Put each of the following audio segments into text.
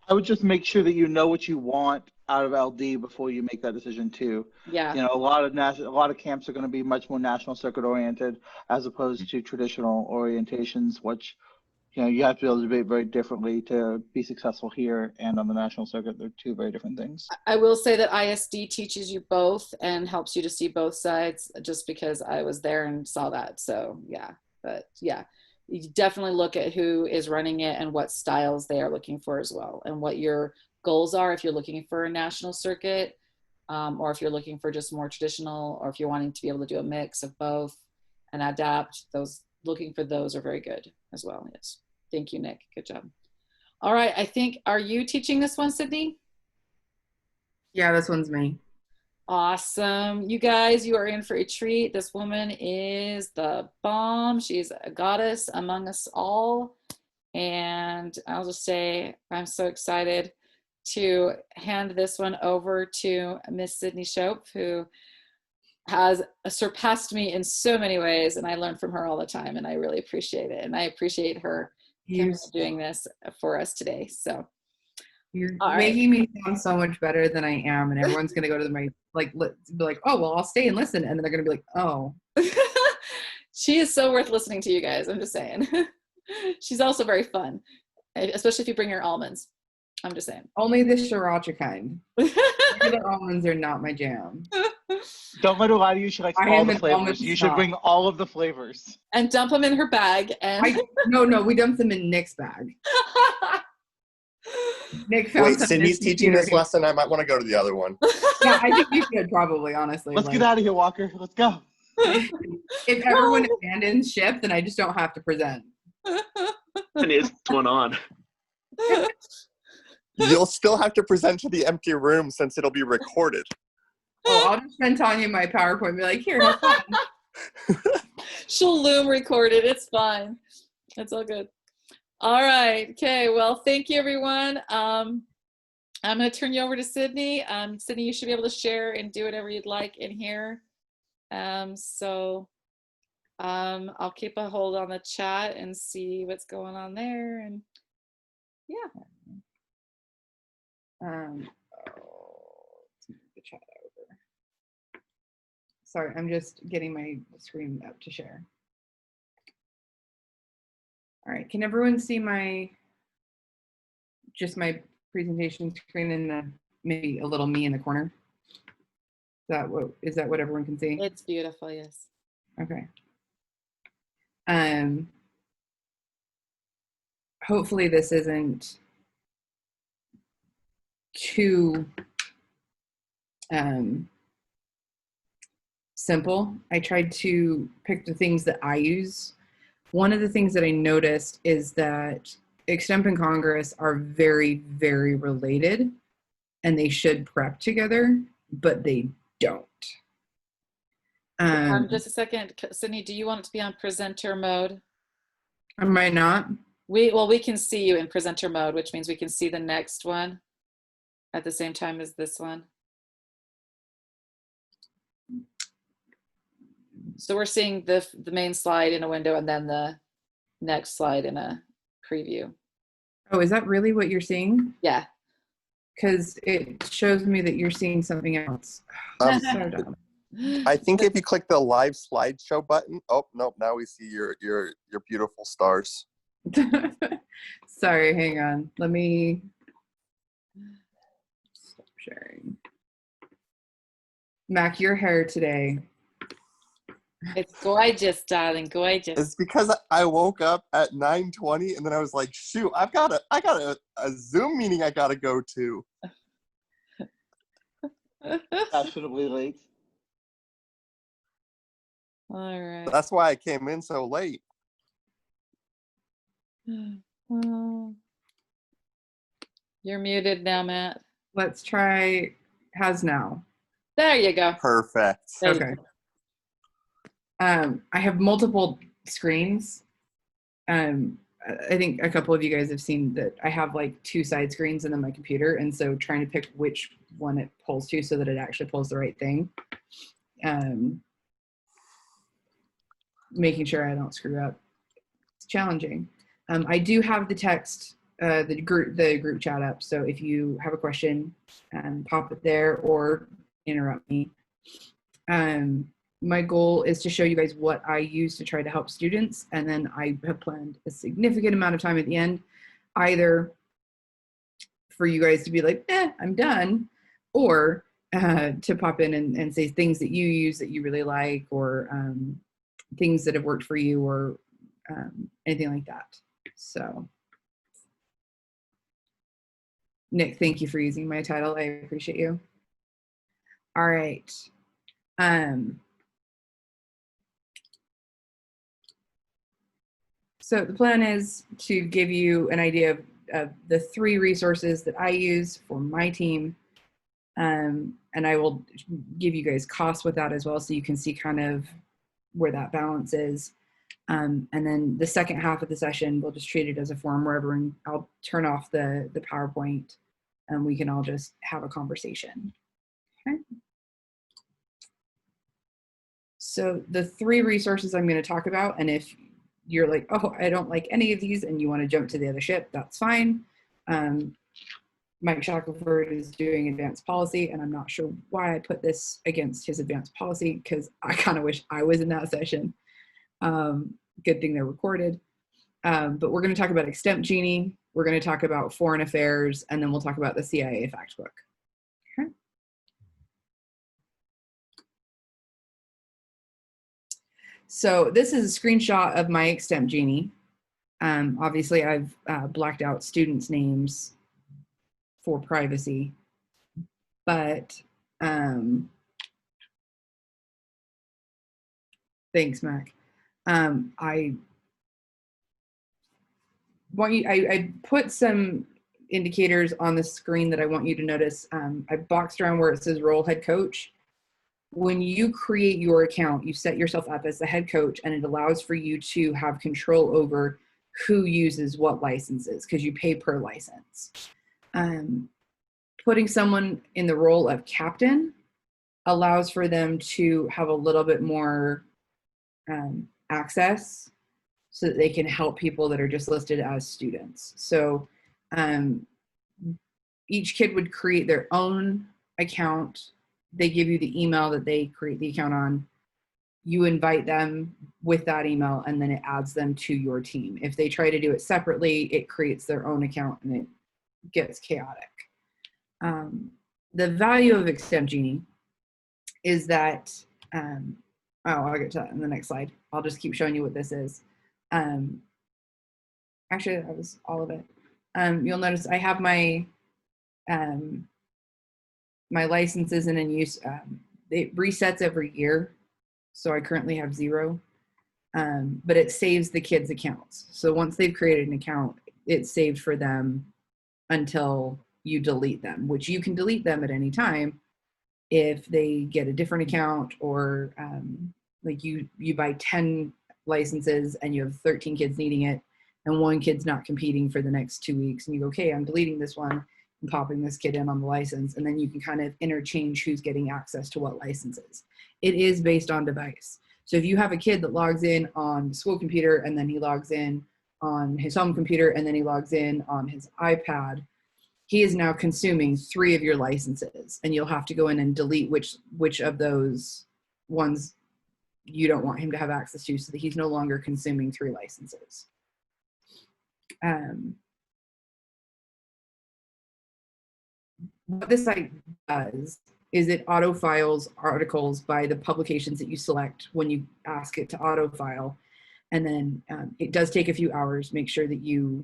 I would just make sure that you know what you want out of LD before you make that decision too. Yeah. You know, a lot of camps are going to be much more national circuit oriented as opposed to traditional orientations, which, you know, you have to be able to debate very differently to be successful here and on the national circuit. They're two very different things. I will say that ISD teaches you both and helps you to see both sides, just because I was there and saw that. So yeah, but yeah, you definitely look at who is running it and what styles they are looking for as well, and what your goals are if you're looking for a national circuit, or if you're looking for just more traditional, or if you're wanting to be able to do a mix of both and adapt. Those, looking for those are very good as well. Yes. Thank you, Nick. Good job. All right. I think, are you teaching this one, Sydney? Yeah, this one's me. Awesome. You guys, you are in for a treat. This woman is the bomb. She's a goddess among us all. And I'll just say, I'm so excited to hand this one over to Miss Sydney Shope, who has surpassed me in so many ways. And I learn from her all the time, and I really appreciate it. And I appreciate her doing this for us today. So you're making me sound so much better than I am, and everyone's gonna go to my be like, oh well, I'll stay and listen, and then they're gonna be like, oh. She is so worth listening to, you guys. I'm just saying. She's also very fun, especially if you bring her almonds. I'm just saying. Only the sriracha kind. Regular almonds are not my jam. Don't let her lie to you. She likes all the flavors. You should bring all of the flavors. And dump them in her bag. And no, we dumped them in Nick's bag. Nick found Wait, Sydney's teaching this lesson. I might want to go to the other one. Yeah, I think you should probably, honestly. Let's get out of here, Walker. Let's go. If everyone abandons ship, then I just don't have to present. And is one on. You'll still have to present to the empty room since it'll be recorded. Oh, I'll just send Tanya my PowerPoint and be like, here, have fun. She'll Loom record it. It's fine. It's all good. All right. Okay. Well, thank you, everyone. I'm going to turn you over to Sydney. Sydney, you should be able to share and do whatever you'd like in here. I'll keep a hold on the chat and see what's going on there. And yeah. Let's move the chat over. Sorry, I'm just getting my screen up to share. All right, can everyone see my presentation screen and maybe a little me in the corner? Is that what everyone can see? It's beautiful, yes. Okay. Hopefully this isn't too simple. I tried to pick the things that I use. One of the things that I noticed is that Extemp and Congress are very, very related, and they should prep together, but they don't. Just a second, Sydney, do you want it to be on presenter mode? I might not. We can see you in presenter mode, which means we can see the next one at the same time as this one. So we're seeing the main slide in a window and then the next slide in a preview. Oh, is that really what you're seeing? Yeah. Because it shows me that you're seeing something else. So dumb. I think if you click the live slideshow button, oh nope, now we see your beautiful stars. Sorry, hang on. Let me stop sharing. Mac, your hair today. It's gorgeous, darling, gorgeous. It's because I woke up at 9:20 and then I was like, shoot, I got a Zoom meeting I gotta go to. Fashionably late. All right. That's why I came in so late. You're muted now, Matt. Let's try how's now. There you go. Perfect. Okay. I have multiple screens. I think a couple of you guys have seen that I have like 2 side screens and then my computer, and so trying to pick which one it pulls to so that it actually pulls the right thing. Making sure I don't screw up. It's challenging. I do have the text the group chat up. So if you have a question, pop it there or interrupt me. My goal is to show you guys what I use to try to help students, and then I have planned a significant amount of time at the end, either for you guys to be like, I'm done, or to pop in and say things that you use that you really like, or things that have worked for you, or anything like that. So, Nick, thank you for using my title. I appreciate you. All right. So the plan is to give you an idea of the 3 resources that I use for my team. And I will give you guys costs with that as well, so you can see kind of where that balance is. And then the second half of the session, we'll just treat it as a forum where everyone, I'll turn off the PowerPoint and we can all just have a conversation. Okay. So the 3 resources I'm going to talk about, and if you're like, oh, I don't like any of these and you want to jump to the other ship, that's fine. Mike Shackelford is doing advanced policy, and I'm not sure why I put this against his advanced policy, because I kind of wish I was in that session. Good thing they're recorded. But we're going to talk about Extemp Genie, we're going to talk about foreign affairs, and then we'll talk about the CIA fact book. Okay. So this is a screenshot of my Extemp Genie. Obviously, I've blacked out students' names for privacy, but thanks, Mac. I want you, I put some indicators on the screen that I want you to notice. I boxed around where it says role head coach. When you create your account, you set yourself up as the head coach, and it allows for you to have control over who uses what licenses, because you pay per license. Putting someone in the role of captain allows for them to have a little bit more access, so that they can help people that are just listed as students. So each kid would create their own account. They give you the email that they create the account on. You invite them with that email, and then it adds them to your team. If they try to do it separately, it creates their own account and it gets chaotic. The value of Extemp Genie is that, I'll get to that in the next slide. I'll just keep showing you what this is. Actually, that was all of it. You'll notice I have my my licenses in use. It resets every year, so I currently have 0. But it saves the kids' accounts. So once they've created an account, it's saved for them until you delete them, which you can delete them at any time if they get a different account, or like you buy 10 licenses and you have 13 kids needing it, and 1 kid's not competing for the next 2 weeks, and you go, okay, I'm deleting this one and popping this kid in on the license, and then you can kind of interchange who's getting access to what licenses. It is based on device. So if you have a kid that logs in on the school computer, and then he logs in on his home computer, and then he logs in on his iPad, he is now consuming 3 of your licenses, and you'll have to go in and delete which of those ones you don't want him to have access to, so that he's no longer consuming 3 licenses. What this site does is it autofiles articles by the publications that you select when you ask it to autofile. And then it does take a few hours. Make sure that you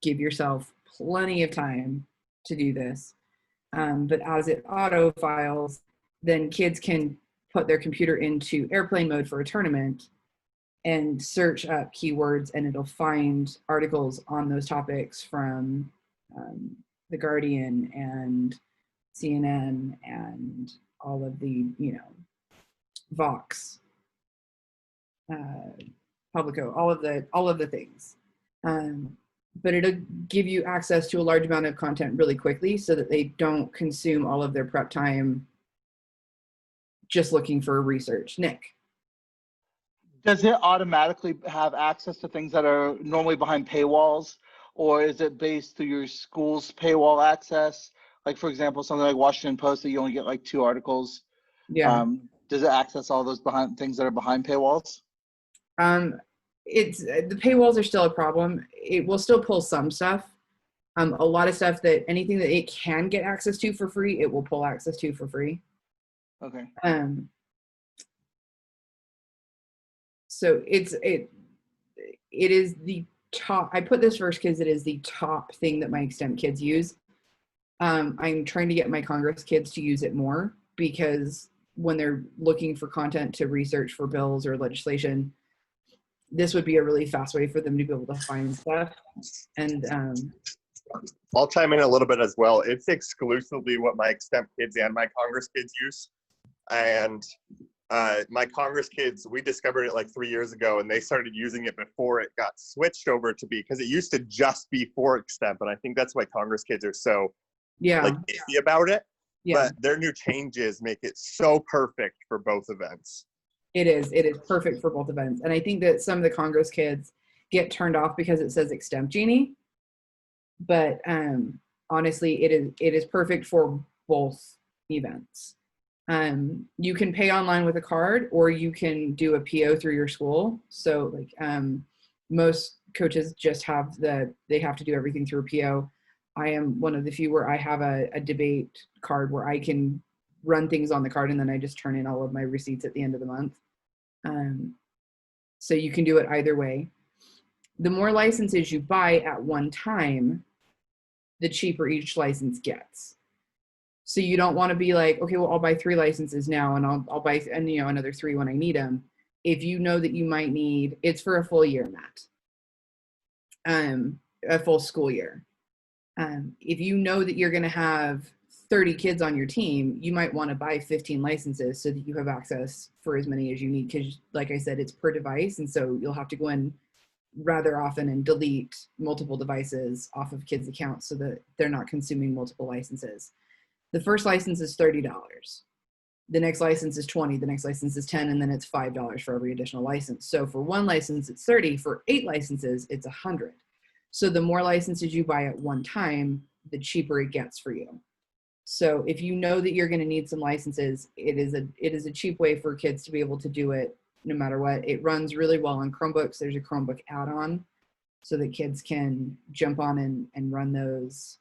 give yourself plenty of time to do this. But as it autofiles, then kids can put their computer into airplane mode for a tournament and search up keywords, and it'll find articles on those topics from The Guardian and CNN and all of the, Vox, Publico, all of the things. But it'll give you access to a large amount of content really quickly, so that they don't consume all of their prep time just looking for research. Nick? Does it automatically have access to things that are normally behind paywalls, or is it based through your school's paywall access? Like, for example, something like Washington Post that you only get like 2 articles. Yeah. Does it access all those things that are behind paywalls? It's the paywalls are still a problem. It will still pull some stuff. A lot of stuff that anything that it can get access to for free, it will pull access to for free. Okay. So it is the top. I put this first because it is the top thing that my Extemp kids use. I'm trying to get my Congress kids to use it more because when they're looking for content to research for bills or legislation, this would be a really fast way for them to be able to find stuff. And I'll chime in a little bit as well. It's exclusively what my Extemp kids and my Congress kids use. And my Congress kids, we discovered it like 3 years ago, and they started using it before it got switched over to be, because it used to just be for Extemp. And I think that's why Congress kids are so like iffy about it. Yeah. But their new changes make it so perfect for both events. It is perfect for both events. And I think that some of the Congress kids get turned off because it says Extemp Genie. But honestly, it is perfect for both events. You can pay online with a card, or you can do a PO through your school. So like most coaches just they have to do everything through a PO. I am one of the few where I have a debate card where I can run things on the card, and then I just turn in all of my receipts at the end of the month. So you can do it either way. The more licenses you buy at one time, the cheaper each license gets. So you don't want to be like, okay, well, I'll buy 3 licenses now, and I'll buy another 3 when I need them. If you know that you might need, it's for a full year, Matt, a full school year. If you know that you're going to have 30 kids on your team, you might want to buy 15 licenses so that you have access for as many as you need. Because like I said, it's per device. And so you'll have to go in rather often and delete multiple devices off of kids' accounts so that they're not consuming multiple licenses. The first license is $30. The next license is $20, the next license is $10, and then it's $5 for every additional license. So for 1 license, it's $30. For 8 licenses, it's $100. So the more licenses you buy at one time, the cheaper it gets for you. So if you know that you're going to need some licenses, it is a cheap way for kids to be able to do it no matter what. It runs really well on Chromebooks. There's a Chromebook add-on so that kids can jump on and run those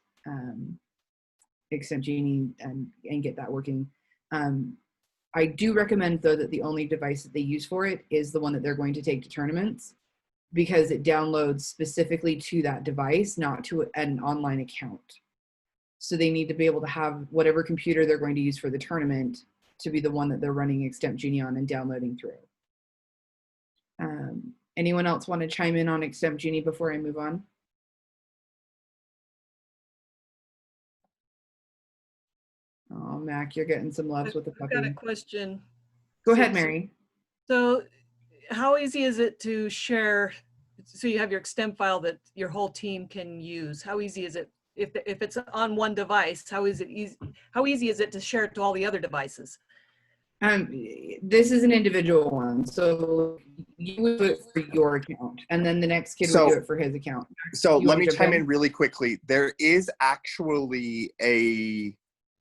Extemp Genie and get that working. I do recommend, though, that the only device that they use for it is the one that they're going to take to tournaments, because it downloads specifically to that device, not to an online account. So they need to be able to have whatever computer they're going to use for the tournament to be the one that they're running Extemp Genie on and downloading through. Anyone else want to chime in on Extemp Genie before I move on? Oh, Mac, you're getting some loves with the puppy. I've got a question. Go ahead, Mary. So how easy is it to share? So you have your Extemp file that your whole team can use. How easy is it if it's on one device? How easy is it to share it to all the other devices? This is an individual one, so you would do it for your account, and then the next kid would do it for his account. So let me chime in really quickly. There is actually a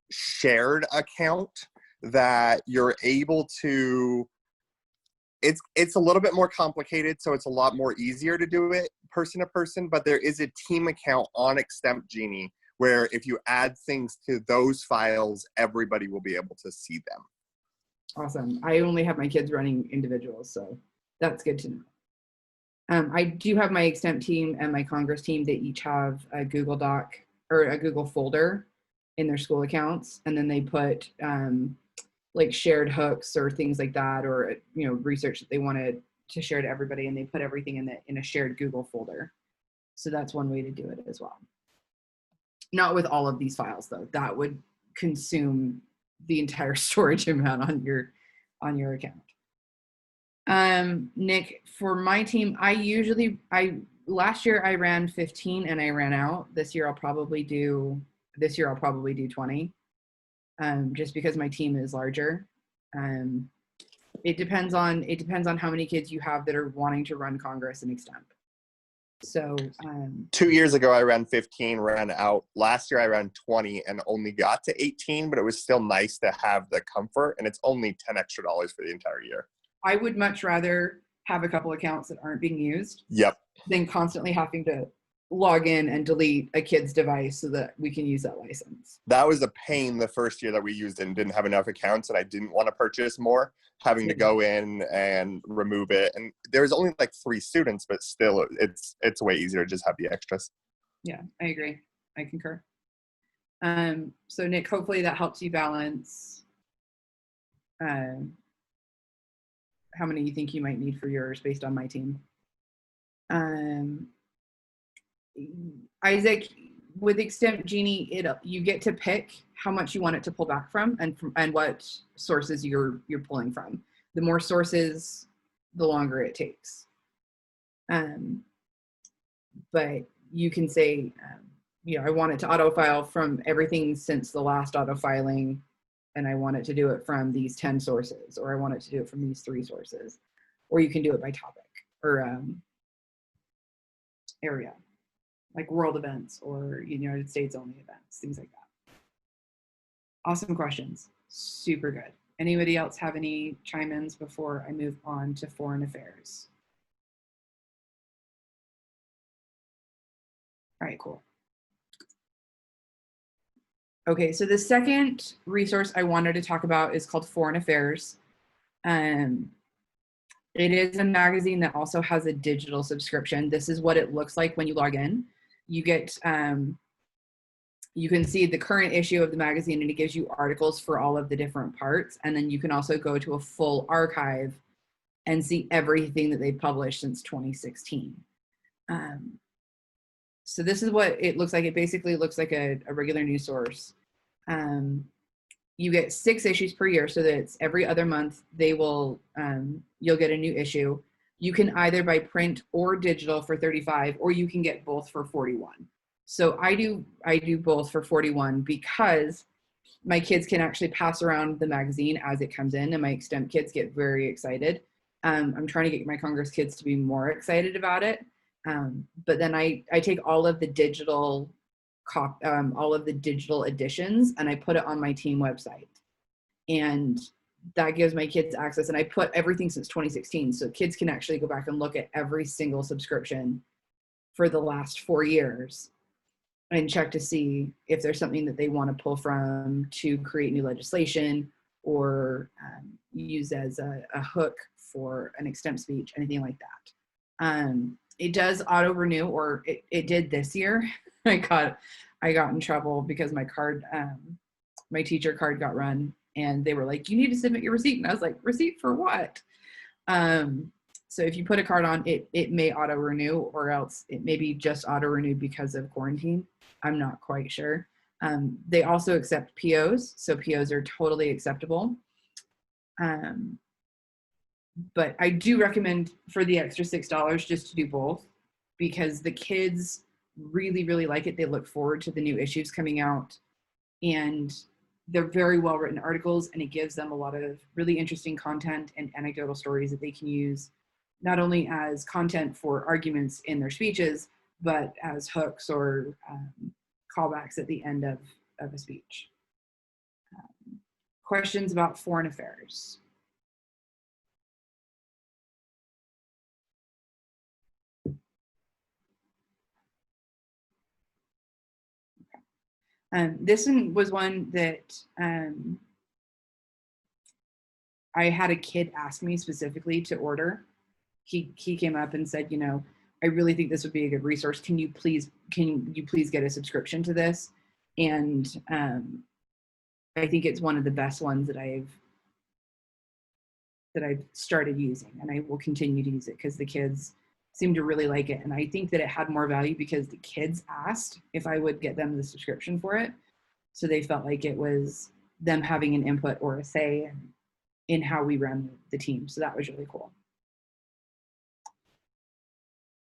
shared account that you're able to. It's a little bit more complicated, so it's a lot more easier to do it person to person. But there is a team account on Extemp Genie where if you add things to those files, everybody will be able to see them. Awesome. I only have my kids running individuals, so that's good to know. I do have my Extemp team and my Congress team. They each have a Google Doc or a Google folder in their school accounts, and then they put like shared hooks or things like that, or research that they wanted to share to everybody, and they put everything in a shared Google folder. So that's one way to do it as well. Not with all of these files though. That would consume the entire storage amount on your account. Nick, for my team, last year I ran 15 and I ran out. This year I'll probably do 20. Just because my team is larger. It depends on how many kids you have that are wanting to run Congress and Extemp. So 2 years ago, I ran 15, ran out. Last year, I ran 20 and only got to 18, but it was still nice to have the comfort, and it's only $10 extra for the entire year. I would much rather have a couple accounts that aren't being used Yep. than constantly having to log in and delete a kid's device so that we can use that license. That was a pain the first year that we used it and didn't have enough accounts, and I didn't want to purchase more, having to go in and remove it. And there was only like 3 students, but still it's way easier to just have the extras. Yeah, I agree. I concur. So Nick, hopefully that helps you balance how many you think you might need for yours based on my team. Isaac, with Extemp Genie, you get to pick how much you want it to pull back from and what sources you're pulling from. The more sources, the longer it takes. But you can say, I want it to autofile from everything since the last autofiling, and I want it to do it from these 10 sources, or I want it to do it from these 3 sources. Or you can do it by topic or area, like world events or United States only events, things like that. Awesome questions. Super good. Anybody else have any chime-ins before I move on to foreign affairs? All right, cool. Okay, so the second resource I wanted to talk about is called Foreign Affairs. It is a magazine that also has a digital subscription. This is what it looks like when you log in. You get, you can see the current issue of the magazine, and it gives you articles for all of the different parts. And then you can also go to a full archive and see everything that they've published since 2016. So this is what it looks like. It basically looks like a regular news source. You get 6 issues per year, so that it's every other month they will, you'll get a new issue. You can either buy print or digital for $35, or you can get both for $41. So I do both for $41 because my kids can actually pass around the magazine as it comes in, and my Extemp kids get very excited. I'm trying to get my Congress kids to be more excited about it. But then I take all of the digital editions and I put it on my team website, and that gives my kids access. And I put everything since 2016, so kids can actually go back and look at every single subscription for the last 4 years and check to see if there's something that they want to pull from to create new legislation or use as a hook for an Extemp speech, anything like that. It does auto renew, or it did this year. I got in trouble because my card, my teacher card got run, and they were like, "You need to submit your receipt." And I was like, "Receipt for what?" So if you put a card on, it may auto renew, or else it may be just auto renew because of quarantine. I'm not quite sure. They also accept POs, so POs are totally acceptable. But I do recommend for the extra $6 just to do both, because the kids really, really like it. They look forward to the new issues coming out, and they're very well written articles, and it gives them a lot of really interesting content and anecdotal stories that they can use not only as content for arguments in their speeches, but as hooks or callbacks at the end of a speech. Questions about foreign affairs? This one was one that I had a kid ask me specifically to order. He came up and said, I really think this would be a good resource. Can you please get a subscription to this? And I think it's one of the best ones that I've started using, and I will continue to use it because the kids seem to really like it. And I think that it had more value because the kids asked if I would get them the subscription for it. So they felt like it was them having an input or a say in how we run the team. So that was really cool.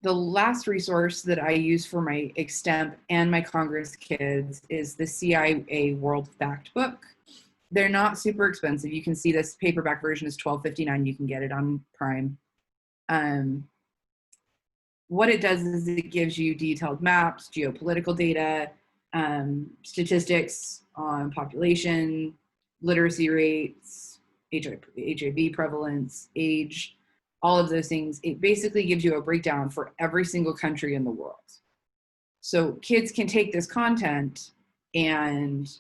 The last resource that I use for my Extemp and my Congress kids is the CIA World Fact Book. They're not super expensive. You can see this paperback version is $12.59. You can get it on Prime. what it does is it gives you detailed maps, geopolitical data, statistics on population, literacy rates, HIV prevalence, age, all of those things. It basically gives you a breakdown for every single country in the world. So kids can take this content and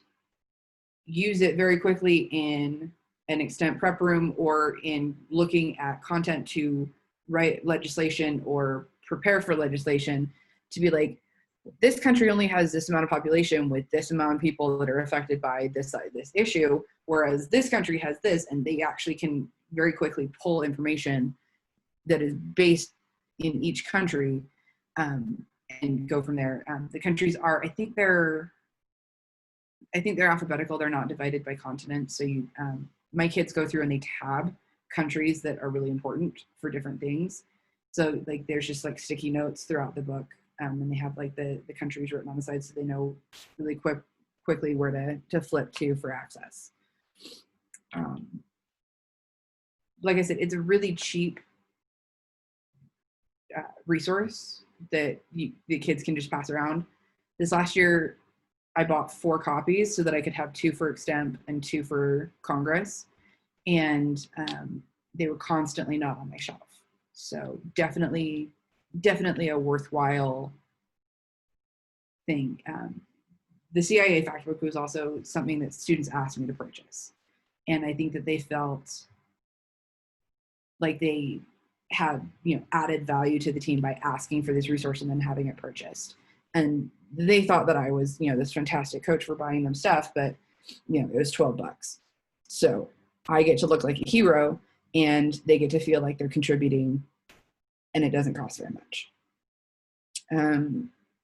use it very quickly in an Extemp prep room or in looking at content to write legislation or prepare for legislation, to be like, this country only has this amount of population with this amount of people that are affected by this issue, whereas this country has this, and they actually can very quickly pull information that is based in each country and go from there. The countries are, I think they're alphabetical. They're not divided by continent. So my kids go through and they tab countries that are really important for different things. So like there's just like sticky notes throughout the book, and they have like the countries written on the side, so they know really quickly where to flip to for access. Like I said, it's a really cheap resource that the kids can just pass around. This last year, I bought 4 copies so that I could have 2 for Extemp and 2 for Congress, and they were constantly not on my shelf. So definitely a worthwhile thing. The CIA Factbook was also something that students asked me to purchase, and I think that they felt like they had added value to the team by asking for this resource and then having it purchased. And they thought that I was this fantastic coach for buying them stuff, but it was $12. So I get to look like a hero, and they get to feel like they're contributing, and it doesn't cost very much.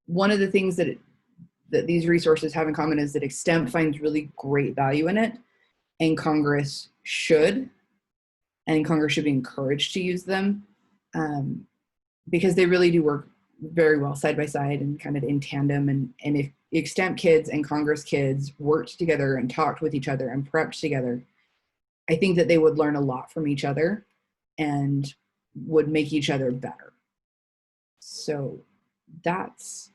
One of the things that these resources have in common is that Extemp finds really great value in it, and Congress should be encouraged to use them, because they really do work very well side by side and kind of in tandem. And if Extemp kids and Congress kids worked together and talked with each other and prepped together, I think that they would learn a lot from each other and would make each other better. So that's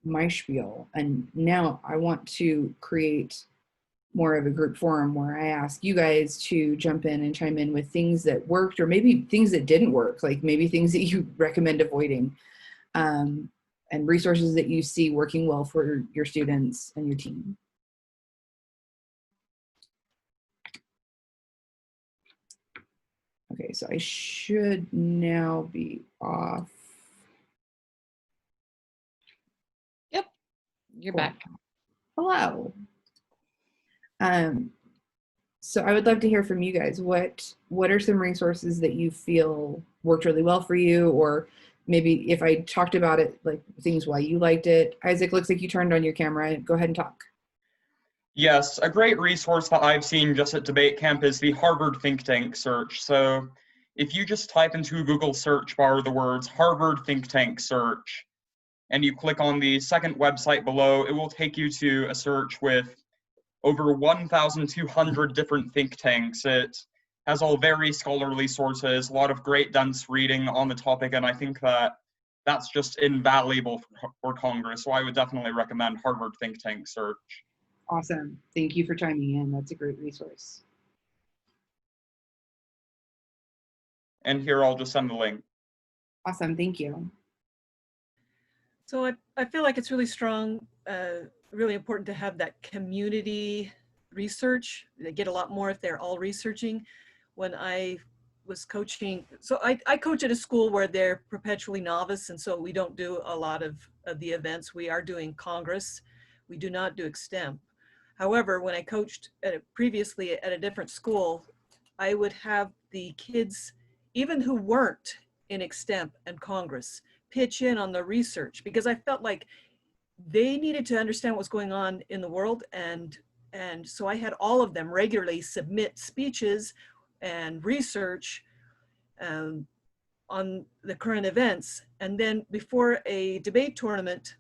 my spiel. And now I want to create more of a group forum where I ask you guys to jump in and chime in with things that worked, or maybe things that didn't work, like maybe things that you recommend avoiding, and resources that you see working well for your students and your team. Okay, so I should now be off. Yep, you're back. Hello. So I would love to hear from you guys. What are some resources that you feel worked really well for you, or maybe if I talked about it, like things why you liked it. Isaac, looks like you turned on your camera. Go ahead and talk. Yes, a great resource that I've seen just at Debate Camp is the Harvard think tank search. So if you just type into Google search bar the words Harvard think tank search, and you click on the second website below, it will take you to a search with over 1,200 different think tanks. It has all very scholarly sources, a lot of great dense reading on the topic, and I think that that's just invaluable for Congress. So I would definitely recommend Harvard think tank search. Awesome. Thank you for chiming in. That's a great resource. And here I'll just send the link. Awesome. Thank you. So I feel like it's really strong, really important to have that community research. They get a lot more if they're all researching. When I was coaching, so I coach at a school where they're perpetually novice, and so we don't do a lot of the events. We are doing Congress. We do not do Extemp. However, when I coached previously at a different school, I would have the kids, even who weren't in Extemp and Congress, pitch in on the research, because I felt like they needed to understand what's going on in the world. And so I had all of them regularly submit speeches and research on the current events. And then before a debate tournament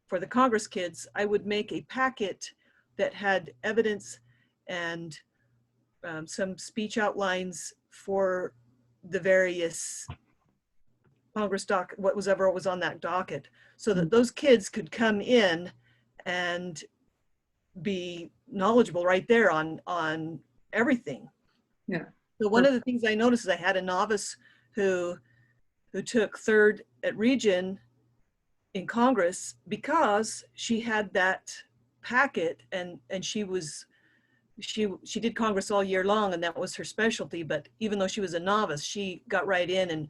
for the Congress kids, I would make a packet that had evidence and some speech outlines for the various Congress whatever was on that docket, so that those kids could come in and be knowledgeable right there on everything. Yeah. So one of the things I noticed is I had a novice who took third at Region in Congress because she had that packet, and she did Congress all year long, and that was her specialty. But even though she was a novice, she got right in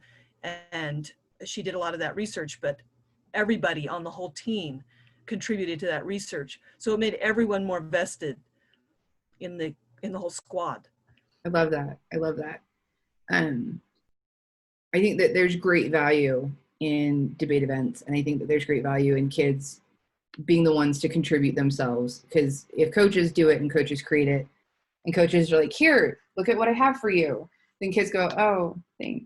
and she did a lot of that research. But everybody on the whole team contributed to that research, so it made everyone more vested in the whole squad. I love that. I love that. I think that there's great value in debate events, and I think that there's great value in kids being the ones to contribute themselves, because if coaches do it and coaches create it and coaches are like, here, look at what I have for you, then kids go, oh, thanks.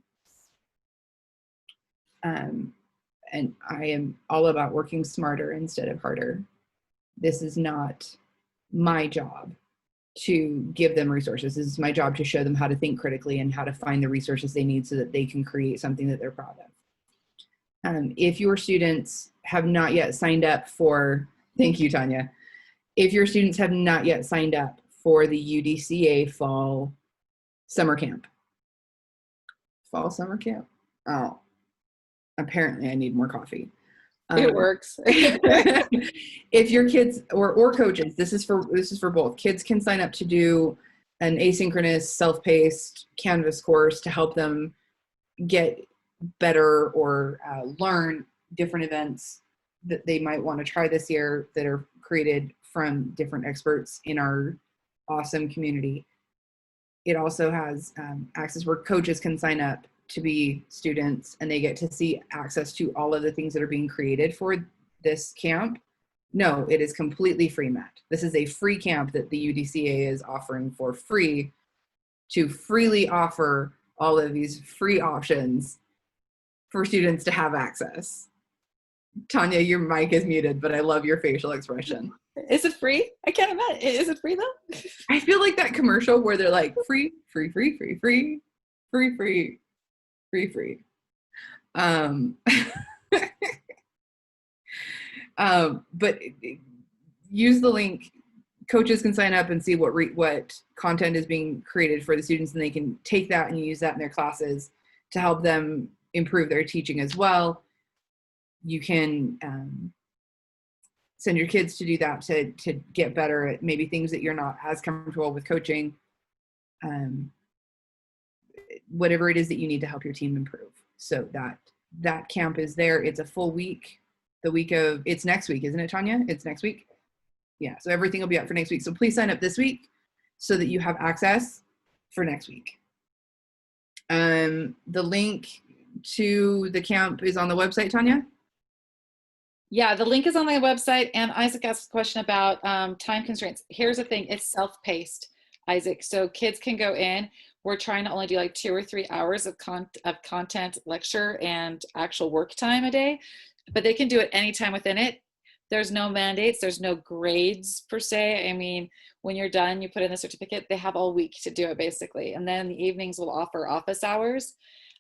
And I am all about working smarter instead of harder. This is not my job to give them resources. This is my job to show them how to think critically and how to find the resources they need so that they can create something that they're proud of. If your students have not yet signed up for, thank you, Tanya. If your students have not yet signed up for the UDCA fall summer camp. Oh, apparently I need more coffee. It works. If your kids or coaches, this is for both. Kids can sign up to do an asynchronous, self-paced Canvas course to help them get better or learn different events that they might want to try this year that are created from different experts in our awesome community. It also has access where coaches can sign up to be students, and they get to see access to all of the things that are being created for this camp. No, it is completely free, Matt. This is a free camp that the UDCA is offering for free, to freely offer all of these free options for students to have access. Tanya, your mic is muted, but I love your facial expression. Is it free? I can't imagine. Is it free though? I feel like that commercial where they're like, free, free, free, free, free, free, free, free, free. But use the link. Coaches can sign up and see what content is being created for the students, and they can take that and use that in their classes to help them improve their teaching as well. You can send your kids to do that to get better at maybe things that you're not as comfortable with coaching. Whatever it is that you need to help your team improve. So that camp is there. It's a full week. It's next week, isn't it, Tanya? It's next week. Yeah, so everything will be up for next week. So please sign up this week so that you have access for next week. The link to the camp is on the website, Tanya? Yeah, the link is on my website. And Isaac asked a question about time constraints. Here's the thing, it's self-paced, Isaac. So kids can go in. We're trying to only do like 2 or 3 hours of content, lecture, and actual work time a day, but they can do it anytime within it. There's no mandates. There's no grades per se. I mean, when you're done, you put in the certificate. They have all week to do it basically. And then the evenings will offer office hours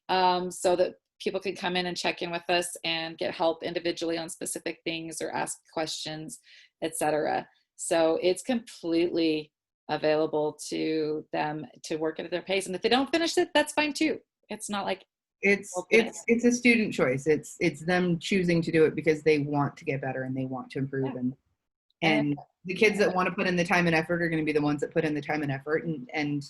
so that people can come in and check in with us and get help individually on specific things or ask questions, etc. So it's completely available to them to work at their pace. And if they don't finish it, that's fine too. It's not like it's a student choice. It's them choosing to do it because they want to get better and they want to improve. Yeah. And the kids that want to put in the time and effort are going to be the ones that put in the time and effort. And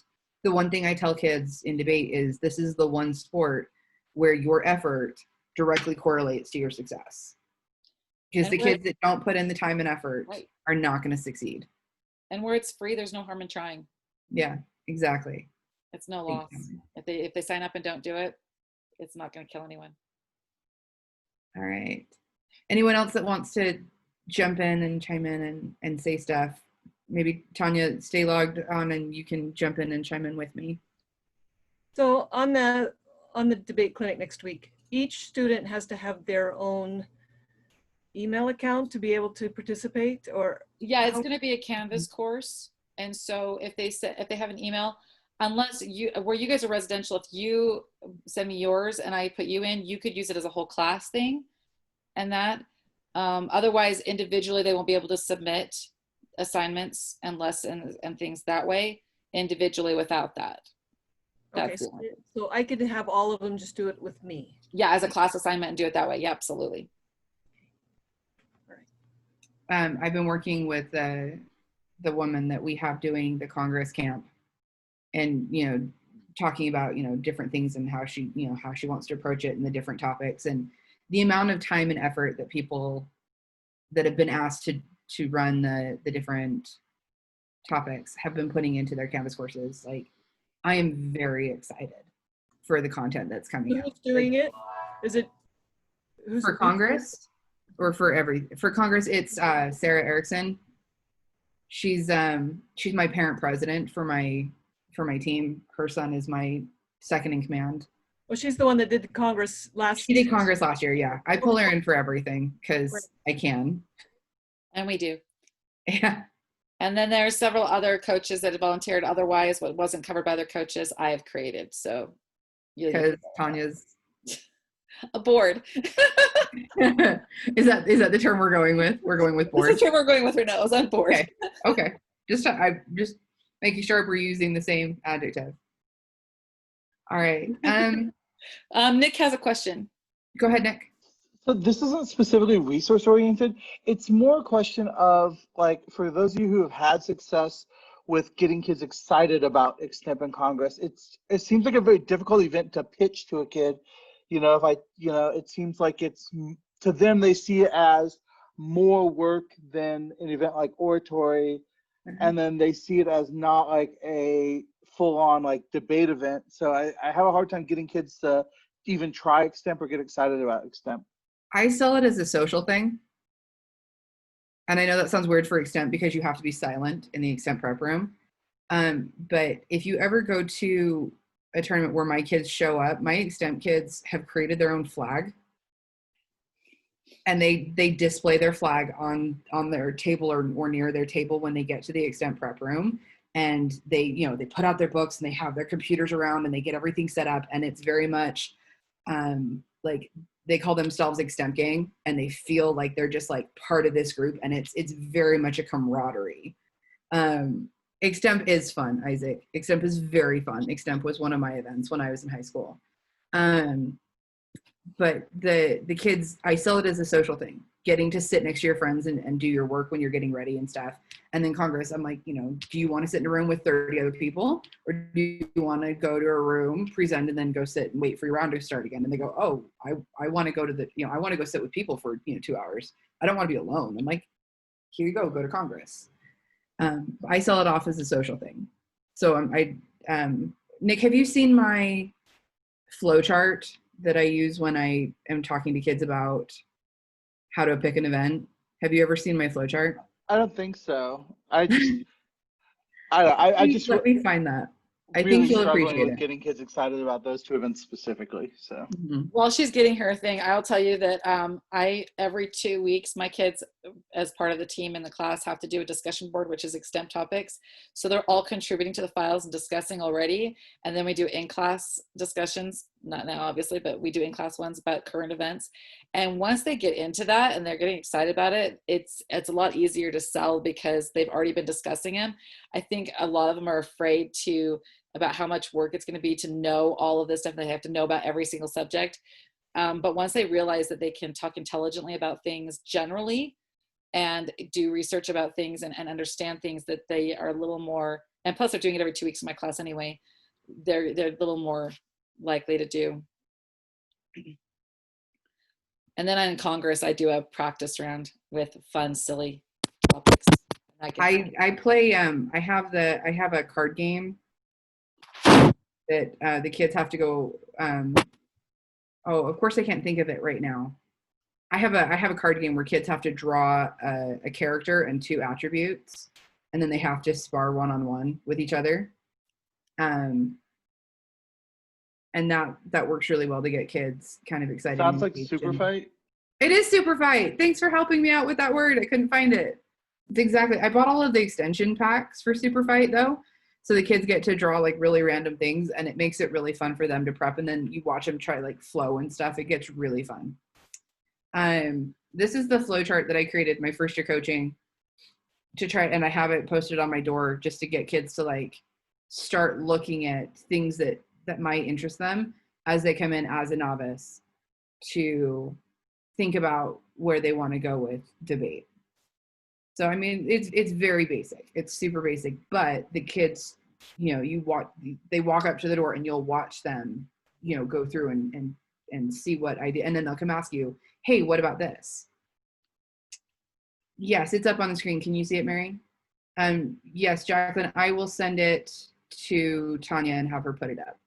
the one thing I tell kids in debate is this is the one sport where your effort directly correlates to your success. Because the kids that don't put in the time and effort are not going to succeed. And where it's free, there's no harm in trying. Yeah, exactly. It's no loss. If they sign up and don't do it, it's not going to kill anyone. All right. Anyone else that wants to jump in and chime in and say stuff? Maybe Tanya, stay logged on and you can jump in and chime in with me. So on the debate clinic next week, each student has to have their own email account to be able to participate, or yeah, it's going to be a Canvas course. And so if they have an email, unless you, where you guys are residential, if you send me yours and I put you in, you could use it as a whole class thing and that. Otherwise, individually, they won't be able to submit assignments and lessons and things that way individually without that. Okay, That's so I could have all of them just do it with me. yeah, as a class assignment and do it that way. Yeah, absolutely. I've been working with the woman that we have doing the Congress camp, and talking about different things and how she how she wants to approach it and the different topics, and the amount of time and effort that people that have been asked to run the different topics have been putting into their Canvas courses. Like, I am very excited for the content that's coming out. Who's doing it? Is it For Congress? Or for Congress, it's Sarah Erickson. She's my parent president for my team. Her son is my second in command. Well, she's the one that did the Congress last. She did Congress last year. Yeah, I pull her in for everything because I can. And we do. Yeah. And then there are several other coaches that have volunteered. Otherwise, what wasn't covered by other coaches, I have created. So because Tanya's a board. Is that the term we're going with? We're going with board. That's the term we're going with right now. Is on board. Okay. I'm just making sure we're using the same adjective. All right. Nick has a question. Go ahead, Nick. So this isn't specifically resource oriented. It's more a question of, like, for those of you who have had success with getting kids excited about Extemp and Congress, it seems like a very difficult event to pitch to a kid. It seems like it's, to them, they see it as more work than an event like oratory. Mm-hmm. And then they see it as not like a full-on like debate event. So I have a hard time getting kids to even try Extemp or get excited about Extemp. I sell it as a social thing. And I know that sounds weird for Extemp because you have to be silent in the Extemp prep room. But if you ever go to a tournament where my kids show up, my Extemp kids have created their own flag. And they display their flag on their table or near their table when they get to the Extemp prep room. And they put out their books and they have their computers around and they get everything set up. And it's very much like they call themselves Extemp gang, and they feel like they're just like part of this group. And it's very much a camaraderie. Extemp is fun, Isaac. Extemp is very fun. Extemp was one of my events when I was in high school. But the kids, I sell it as a social thing, getting to sit next to your friends and do your work when you're getting ready and stuff. And then Congress, I'm like, do you want to sit in a room with 30 other people, or do you want to go to a room, present, and then go sit and wait for your round to start again? And they go, oh, I want to go to I want to go sit with people for 2 hours. I don't want to be alone. I'm like, here you go to Congress. I sell it off as a social thing. So Nick, have you seen my flow chart that I use when I am talking to kids about how to pick an event? Have you ever seen my flow chart? I don't think so. I just let me find that. I really think you'll struggling appreciate with it. getting kids excited about those two events specifically. So While she's getting her thing, I'll tell you that I every 2 weeks, my kids, as part of the team in the class, have to do a discussion board, which is Extemp topics. So they're all contributing to the files and discussing already. And then we do in-class discussions, not now obviously, but we do in-class ones about current events. And once they get into that and they're getting excited about it, it's a lot easier to sell because they've already been discussing them. I think a lot of them are afraid about how much work it's going to be to know all of this stuff. They have to know about every single subject. But once they realize that they can talk intelligently about things generally and do research about things and understand things, that they are a little more, and plus they're doing it every 2 weeks in my class anyway, they're a little more likely to do. And then in Congress, I do a practice round with fun, silly topics. I play, I have a card game that the kids have to go, of course I can't think of it right now. I have a card game where kids have to draw a character and 2 attributes, and then they have to spar one-on-one with each other. And that works really well to get kids kind of excited. Sounds like Super Fight. It is Super Fight. Thanks for helping me out with that word. I couldn't find it. It's exactly. I bought all of the extension packs for Super Fight though. So the kids get to draw like really random things, and it makes it really fun for them to prep. And then you watch them try like flow and stuff. It gets really fun. This is the flow chart that I created my first year coaching to try, and I have it posted on my door just to get kids to like start looking at things that might interest them as they come in as a novice, to think about where they want to go with debate. So I mean, it's very basic. It's super basic, but the kids, you know, they walk up to the door and you'll watch them, you know, go through and see what idea, and then they'll come ask you, hey, what about this? Yes, it's up on the screen. Can you see it, Mary? Yes, Jacqueline, I will send it to Tanya and have her put it up.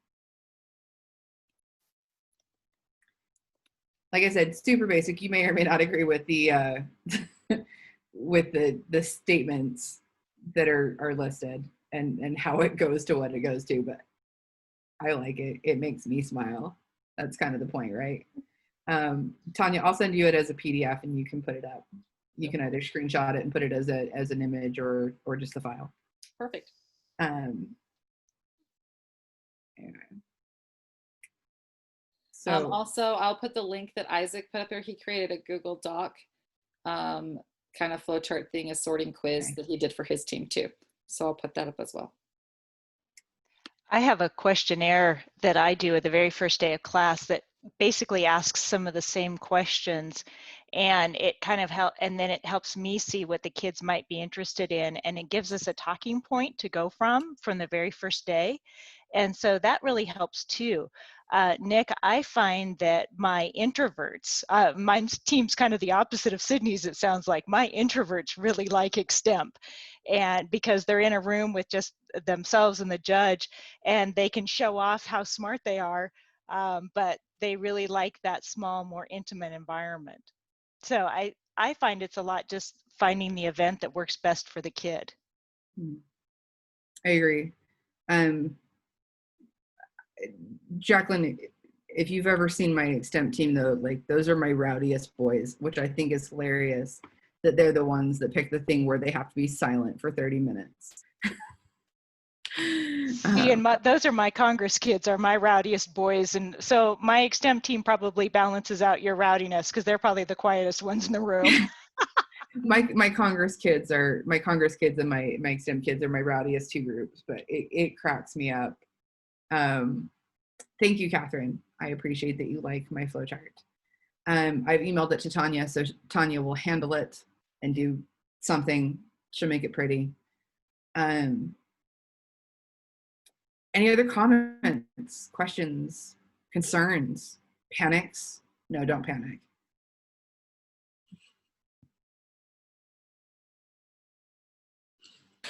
Like I said, super basic. You may or may not agree with the with the statements that are listed and how it goes to what it goes to, but I like it. It makes me smile. That's kind of the point, right? Tanya, I'll send you it as a PDF and you can put it up. You can either screenshot it and put it as an image or just the file. Perfect. Anyway. Also, I'll put the link that Isaac put up there. He created a Google Doc kind of flowchart thing, a sorting quiz that he did for his team too. So I'll put that up as well. I have a questionnaire that I do at the very first day of class that basically asks some of the same questions, and it kind of and then it helps me see what the kids might be interested in, and it gives us a talking point to go from the very first day. And so that really helps too. Nick, I find that my introverts, my team's kind of the opposite of Sydney's, it sounds like. My introverts really like Extemp, and because they're in a room with just themselves and the judge, and they can show off how smart they are, but they really like that small, more intimate environment. So I find it's a lot just finding the event that works best for the kid. I agree. Jacqueline, if you've ever seen my Extemp team though, like those are my rowdiest boys, which I think is hilarious that they're the ones that pick the thing where they have to be silent for 30 minutes. And those are my Congress kids, are my rowdiest boys. And so my Extemp team probably balances out your rowdiness because they're probably the quietest ones in the room. my Congress kids and my Extemp kids are my rowdiest two groups, but it cracks me up. Thank you, Catherine. I appreciate that you like my flowchart. I've emailed it to Tanya, so Tanya will handle it and do something. She'll make it pretty. Any other comments, questions, concerns, panics? No, don't panic.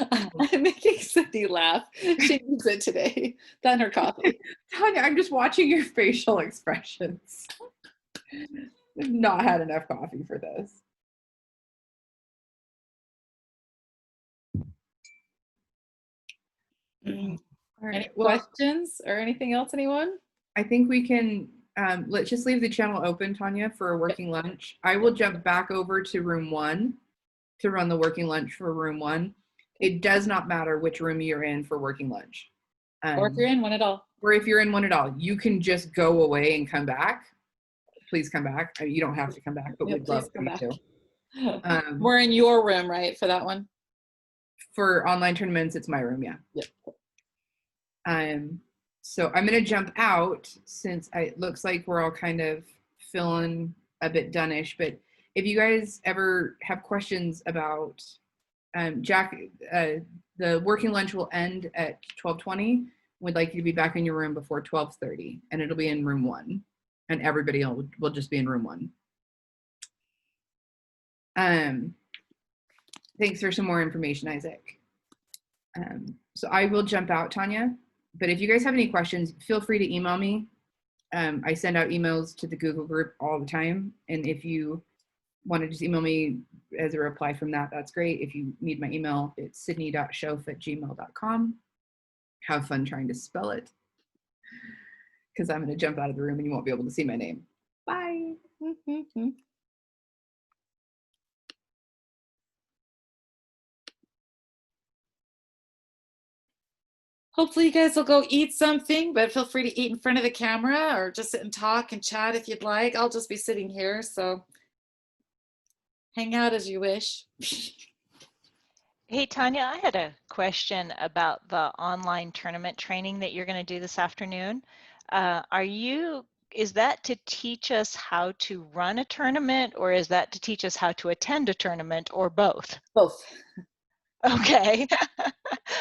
I'm making Sydney laugh. She needs it today. Done her coffee. Tanya, I'm just watching your facial expressions. I've not had enough coffee for this. All right. Any questions or anything else, anyone? I think we can, let's just leave the channel open, Tanya, for a working lunch. I will jump back over to room 1 to run the working lunch for room 1. It does not matter which room you're in for working lunch. Or if you're in one at all. Or if you're in one at all, you can just go away and come back. Please come back. You don't have to come back, but we'd love for you to. We're in your room, right, for that one? For online tournaments, it's my room, yeah. Yep. So I'm going to jump out since it looks like we're all kind of feeling a bit done-ish, but if you guys ever have questions about Jack, the working lunch will end at 12:20. We'd like you to be back in your room before 12:30, and it'll be in room 1, and everybody will just be in room 1. Thanks for some more information, Isaac. So I will jump out, Tanya, but if you guys have any questions, feel free to email me. I send out emails to the Google group all the time, and if you want to just email me as a reply from that, that's great. If you need my email, it's sydney.shoaf@gmail.com. Have fun trying to spell it, because I'm going to jump out of the room and you won't be able to see my name. Bye. hopefully you guys will go eat something, but feel free to eat in front of the camera or just sit and talk and chat if you'd like. I'll just be sitting here, so hang out as you wish. Hey, Tanya, I had a question about the online tournament training that you're going to do this afternoon. Is that to teach us how to run a tournament, or is that to teach us how to attend a tournament, or both? Both. Okay.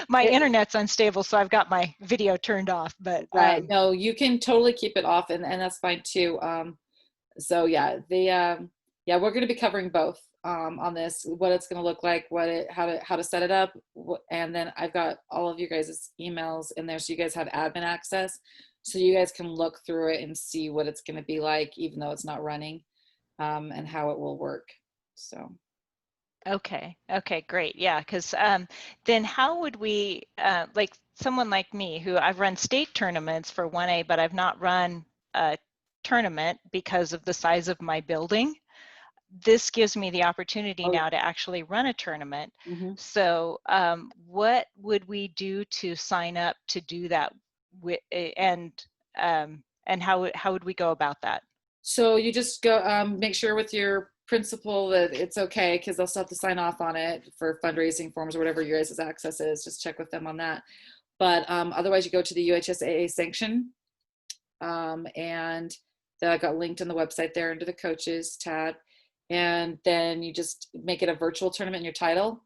My internet's unstable, so I've got my video turned off, but Right. No, you can totally keep it off, and that's fine too. So yeah, yeah, we're going to be covering both on this, what it's going to look like, how to set it up, and then I've got all of you guys' emails in there, so you guys have admin access, so you guys can look through it and see what it's going to be like, even though it's not running, and how it will work. So. Okay, great. Yeah, because then how would we, like someone like me who I've run state tournaments for 1A, but I've not run a tournament because of the size of my building. This gives me the opportunity now to actually run a tournament. Mm-hmm. So what would we do to sign up to do that? And how would we go about that? So you just go make sure with your principal that it's okay, because they'll still have to sign off on it for fundraising forms or whatever your guys' access is. Just check with them on that. But otherwise, you go to the UHSAA sanction, and that got linked on the website there under the coaches tab. And then you just make it a virtual tournament in your title.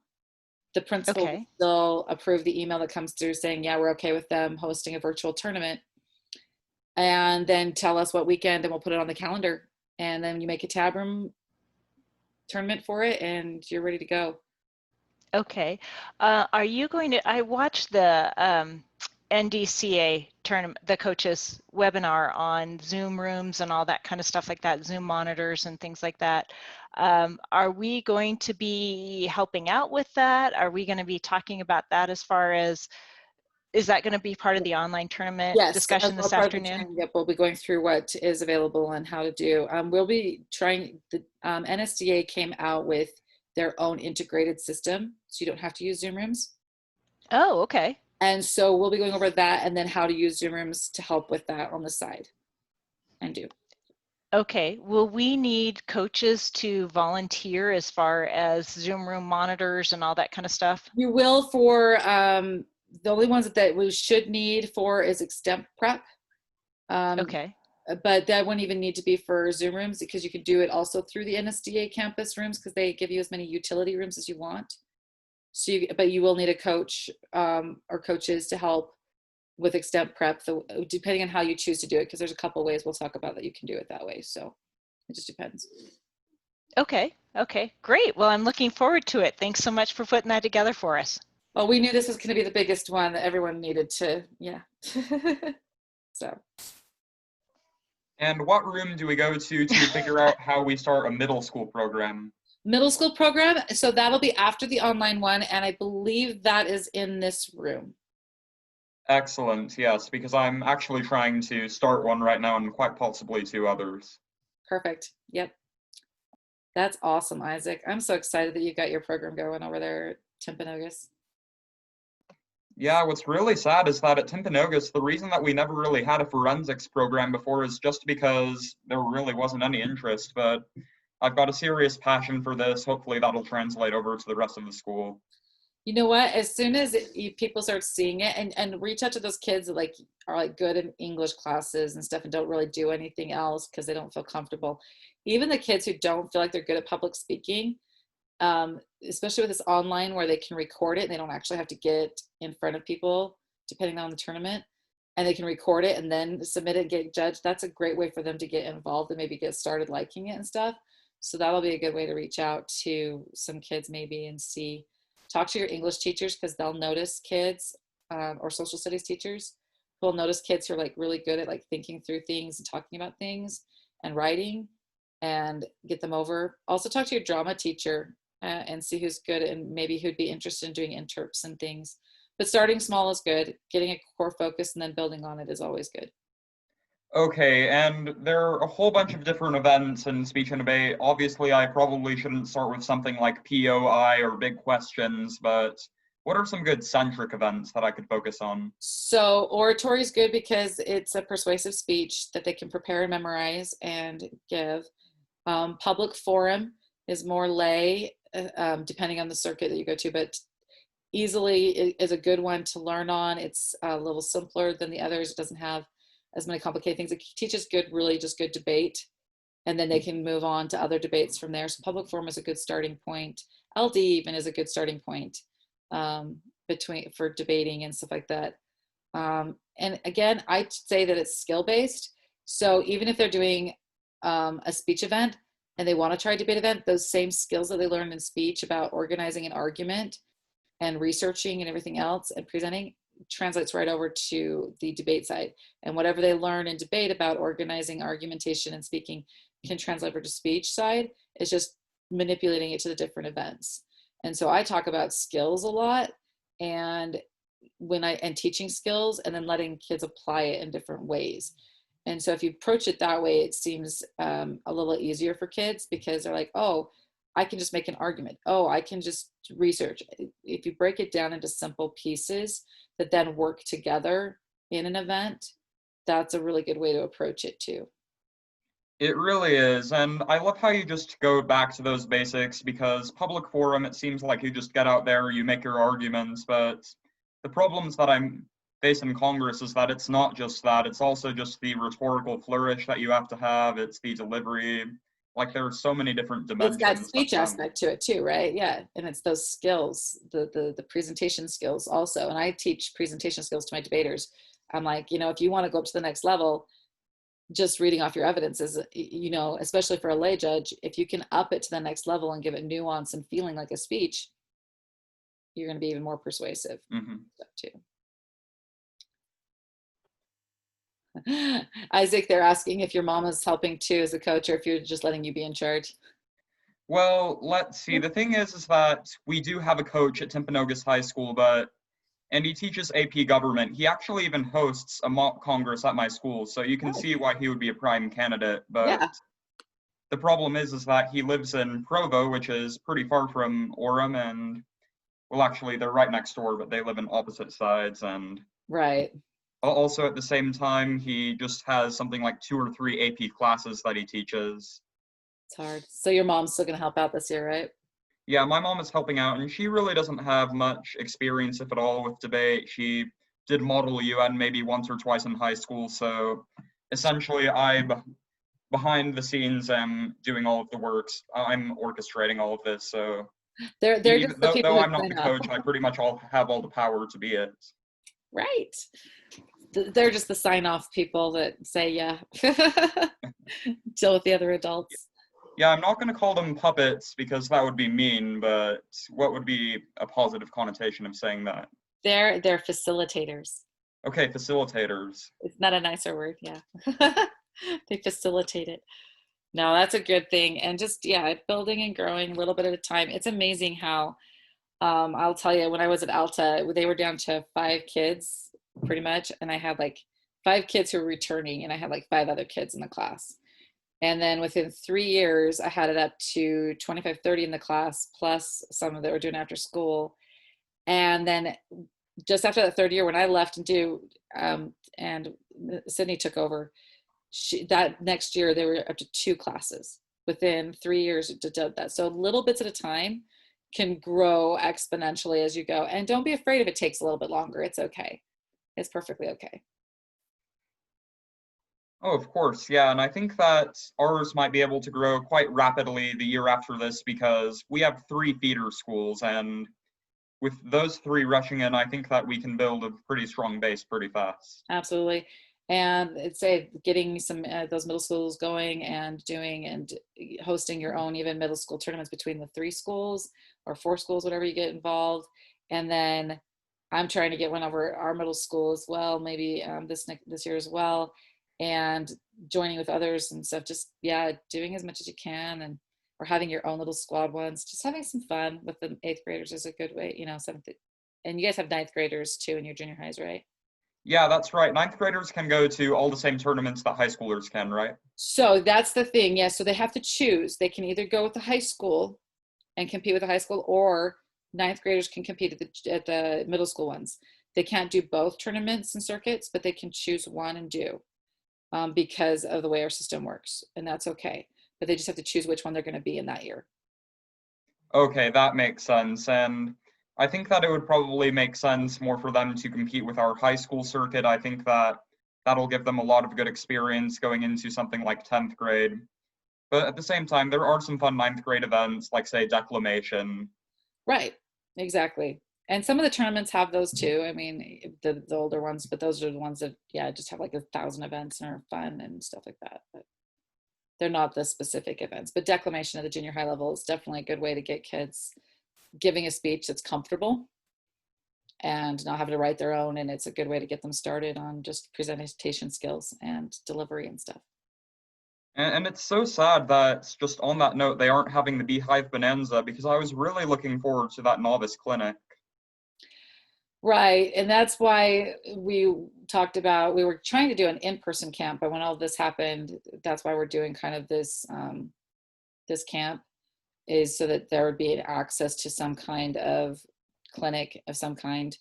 The principal will still approve the email that comes through saying, yeah, we're okay with them hosting a virtual tournament. And then tell us what weekend, and we'll put it on the calendar. And then you make a tab room tournament for it, and you're ready to go. Okay. Are you going to, I watched the NDCA tournament, the coaches webinar on Zoom rooms and all that kind of stuff like that, Zoom monitors and things like that. Are we going to be helping out with that? Are we going to be talking about that as far as, is that going to be part of the online tournament discussion this afternoon? Yep, we'll be going through what is available and how to do. We'll be trying, the NSDA came out with their own integrated system, so you don't have to use Zoom rooms. Oh, okay. And so we'll be going over that, and then how to use Zoom rooms to help with that on the side and do. Okay, will we need coaches to volunteer as far as Zoom room monitors and all that kind of stuff? You will for, the only ones that we should need for is Extemp prep. Okay. But that wouldn't even need to be for Zoom rooms, because you can do it also through the NSDA campus rooms, because they give you as many utility rooms as you want. So, but you will need a coach or coaches to help with Extemp prep, depending on how you choose to do it, because there's a couple ways we'll talk about that you can do it that way. So it just depends. Okay, great. Well, I'm looking forward to it. Thanks so much for putting that together for us. Well, we knew this was going to be the biggest one that everyone needed to, yeah. So. And what room do we go to figure out how we start a middle school program? Middle school program, so that'll be after the online one, and I believe that is in this room. Excellent, yes, because I'm actually trying to start one right now, and quite possibly 2 others. Perfect, yep. That's awesome, Isaac. I'm so excited that you got your program going over there at Timpanogos. Yeah, what's really sad is that at Timpanogos, the reason that we never really had a forensics program before is just because there really wasn't any interest, but I've got a serious passion for this. Hopefully that'll translate over to the rest of the school. You know what? As soon as people start seeing it, and reach out to those kids that are like good in English classes and stuff and don't really do anything else because they don't feel comfortable. Even the kids who don't feel like they're good at public speaking, especially with this online where they can record it and they don't actually have to get in front of people, depending on the tournament, and they can record it and then submit it and get judged. That's a great way for them to get involved and maybe get started liking it and stuff. So that'll be a good way to reach out to some kids maybe and see. Talk to your English teachers, because they'll notice kids, or social studies teachers who will notice kids who are like really good at like thinking through things and talking about things and writing, and get them over. Also talk to your drama teacher and see who's good and maybe who'd be interested in doing interps and things. But starting small is good. Getting a core focus and then building on it is always good. Okay, and there are a whole bunch of different events in speech and debate. Obviously, I probably shouldn't start with something like POI or big questions, but What are some good centric events that I could focus on? So oratory is good because it's a persuasive speech that they can prepare and memorize and give. Public forum is more lay, depending on the circuit that you go to, but easily is a good one to learn on. It's a little simpler than the others. It doesn't have as many complicated things. It teaches good, really just good debate, and then they can move on to other debates from there. So public forum is a good starting point. LD even is a good starting point for debating and stuff like that. And again, I'd say that it's skill-based. So even if they're doing a speech event and they want to try a debate event, those same skills that they learned in speech about organizing an argument and researching and everything else and presenting translates right over to the debate side. And whatever they learn in debate about organizing argumentation and speaking can translate over to speech side. It's just manipulating it to the different events. And so I talk about skills a lot, and teaching skills, and then letting kids apply it in different ways. And so if you approach it that way, it seems a little easier for kids, because they're like, oh, I can just make an argument. Oh, I can just research. If you break it down into simple pieces that then work together in an event, that's a really good way to approach it too. It really is, and I love how you just go back to those basics, because public forum, it seems like you just get out there, you make your arguments, but the problems that I'm facing in Congress is that it's not just that, it's also just the rhetorical flourish that you have to have, it's the delivery, like there are so many different dimensions. It's got speech aspect to it too, right? Yeah, and it's those skills, the presentation skills also, and I teach presentation skills to my debaters. I'm like, if you want to go up to the next level, just reading off your evidence is, especially for a lay judge, if you can up it to the next level and give it nuance and feeling like a speech, you're going to be even more persuasive. Stuff too. Isaac, they're asking if your mom is helping too as a coach, or if you're just letting you be in charge. Well, let's see. The thing is that we do have a coach at Timpanogos High School, and he teaches AP government. He actually even hosts a mock Congress at my school, so you can see why he would be a prime candidate. But yeah. The problem is that he lives in Provo, which is pretty far from Orem, and well, actually, they're right next door, but they live in opposite sides. And right. Also, at the same time, he just has something like 2 or 3 AP classes that he teaches. It's hard. So your mom's still going to help out this year, right? Yeah, my mom is helping out, and she really doesn't have much experience, if at all, with debate. She did Model UN maybe once or twice in high school, so essentially I'm behind the scenes and doing all of the works. I'm orchestrating all of this, so they're just the people though I'm not the coach, I pretty much have all the power to be it. Right. They're just the sign-off people that say, yeah, deal with the other adults. Yeah, I'm not going to call them puppets because that would be mean, but what would be a positive connotation of saying that? They're facilitators. Okay, facilitators. It's not a nicer word, yeah. They facilitate it. No, that's a good thing. And just, building and growing a little bit at a time. It's amazing how, I'll tell you, when I was at Alta, they were down to 5 kids pretty much. And I had like 5 kids who were returning, and I had like 5 other kids in the class. And then within 3 years, I had it up to 25, 30 in the class, plus some that were doing after school. And then just after that 3rd year, when I left and Sydnie took over, that next year, they were up to 2 classes within 3 years to do that. So little bits at a time can grow exponentially as you go. And don't be afraid if it takes a little bit longer. It's okay. It's perfectly okay. Oh, of course, yeah, and I think that ours might be able to grow quite rapidly the year after this, because we have 3 feeder schools, and with those 3 rushing in, I think that we can build a pretty strong base pretty fast. Absolutely. And it's getting some those middle schools going and doing and hosting your own even middle school tournaments between the 3 schools or 4 schools, whatever you get involved. And then I'm trying to get one over our middle school as well, maybe this year as well, and joining with others and stuff. Just doing as much as you can, or having your own little squad ones. Just having some fun with the 8th graders is a good way. 7th, and you guys have 9th graders too in your junior highs, right? Yeah, that's right. 9th graders can go to all the same tournaments that high schoolers can, right? So that's the thing. Yeah. So they have to choose. They can either go with the high school and compete with the high school, or ninth graders can compete at the middle school ones. They can't do both tournaments and circuits, but they can choose one and do, because of the way our system works, and that's okay. But they just have to choose which one they're going to be in that year. Okay, that makes sense. And I think that it would probably make sense more for them to compete with our high school circuit. I think that that'll give them a lot of good experience going into something like 10th grade. But at the same time, there are some fun ninth grade events, like say declamation. Right, exactly. And some of the tournaments have those too. I mean, the older ones, but those are the ones that, yeah, just have like 1,000 events and are fun and stuff like that. But they're not the specific events. But declamation at the junior high level is definitely a good way to get kids giving a speech that's comfortable and not having to write their own. And it's a good way to get them started on just presentation skills and delivery and stuff. And it's so sad that, just on that note, they aren't having the Beehive Bonanza, because I was really looking forward to that novice clinic. Right, and that's why we talked about, we were trying to do an in-person camp, but when all this happened, that's why we're doing kind of this this camp, is so that there would be access to some kind of clinic of some kind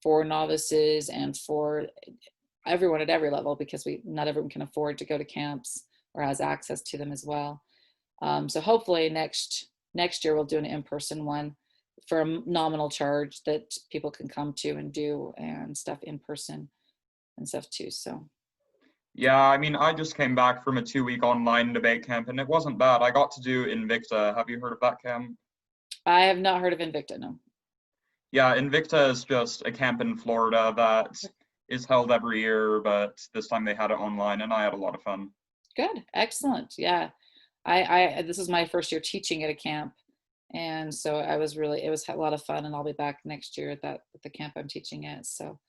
for novices and for everyone at every level, because not everyone can afford to go to camps or has access to them as well. So hopefully next year we'll do an in-person one for a nominal charge that people can come to and do and stuff in person and stuff too. So Yeah, I mean, I just came back from a 2-week online debate camp, and it wasn't bad. I got to do Invicta. Have you heard of that camp? I have not heard of Invicta, no. Yeah, Invicta is just a camp in Florida that is held every year, but this time they had it online, and I had a lot of fun. Good, excellent. Yeah, this is my first year teaching at a camp, and so it was a lot of fun, and I'll be back next year at the camp I'm teaching at. So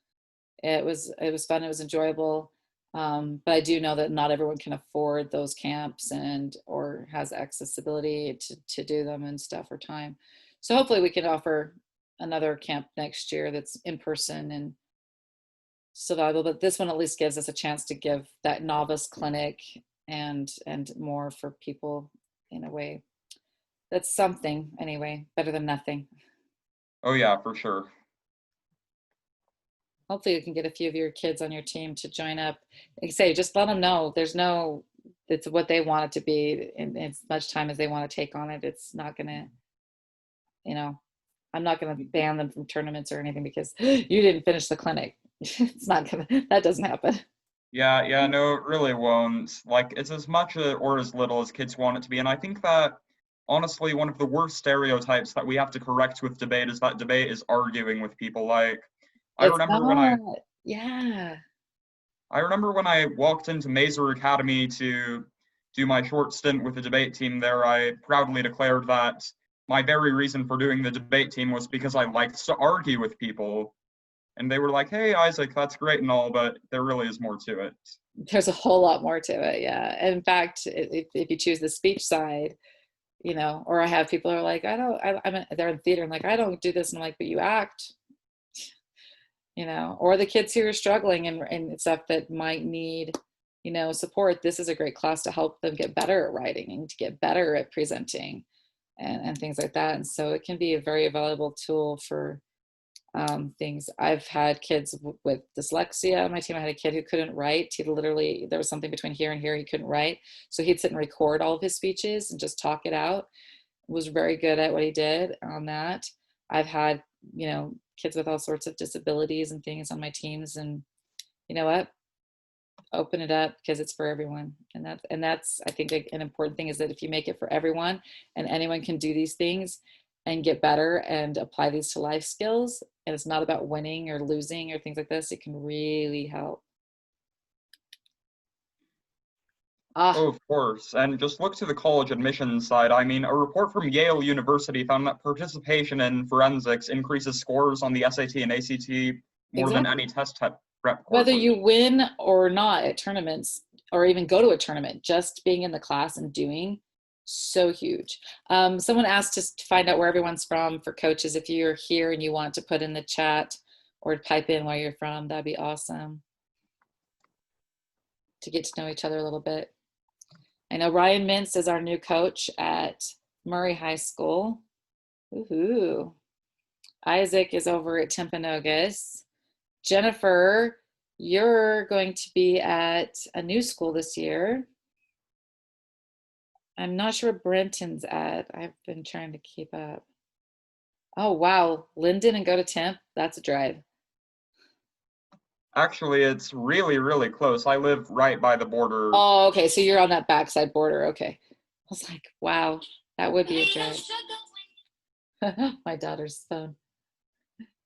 it was fun. It was enjoyable. But I do know that not everyone can afford those camps or has accessibility to do them and stuff or time. So hopefully we can offer another camp next year that's in person and still valuable. But this one at least gives us a chance to give that novice clinic and more for people in a way. That's something anyway, better than nothing. Oh yeah, for sure. Hopefully you can get a few of your kids on your team to join up. Like I say, just let them know it's what they want it to be, and as much time as they want to take on it. It's not gonna, I'm not gonna ban them from tournaments or anything because you didn't finish the clinic. It's not gonna, that doesn't happen. Yeah, no, it really won't. Like, it's as much or as little as kids want it to be. And I think that, honestly, one of the worst stereotypes that we have to correct with debate is that debate is arguing with people. Like, I remember when I walked into Mazer Academy to do my short stint with the debate team there, I proudly declared that my very reason for doing the debate team was because I liked to argue with people. And they were like, hey, Isaac, that's great and all, but there really is more to it. There's a whole lot more to it, yeah. In fact, if you choose the speech side, or I have people who are like, they're in theater and like, I don't do this. And I'm like, but you act, or the kids who are struggling and stuff that might need, support. This is a great class to help them get better at writing and to get better at presenting and things like that. And so it can be a very valuable tool for things. I've had kids with dyslexia on my team. I had a kid who couldn't write. There was something between here and here he couldn't write. So he'd sit and record all of his speeches and just talk it out. Was very good at what he did on that. I've had, kids with all sorts of disabilities and things on my teams, and you know what? Open it up because it's for everyone. And that's I think an important thing is that if you make it for everyone and anyone can do these things and get better and apply these to life skills, and it's not about winning or losing or things like this, it can really help. Oh, of course. And just look to the college admissions side. I mean, a report from Yale University found that participation in forensics increases scores on the SAT and ACT more than any test prep course. Whether you win or not at tournaments or even go to a tournament, just being in the class and doing, so huge. Someone asked to find out where everyone's from for coaches. If you're here and you want to put in the chat or pipe in where you're from, that'd be awesome to get to know each other a little bit. I know Ryan Mintz is our new coach at Murray High School. Woohoo. Isaac is over at Timpanogos. Jennifer, you're going to be at a new school this year. I'm not sure where Brenton's at. I've been trying to keep up. Oh, wow. Linden and go to Temp? That's a drive. Actually, it's really, really close. I live right by the border. Oh, okay. So you're on that backside border. Okay. I was like, wow, that would be a drive. My daughter's phone.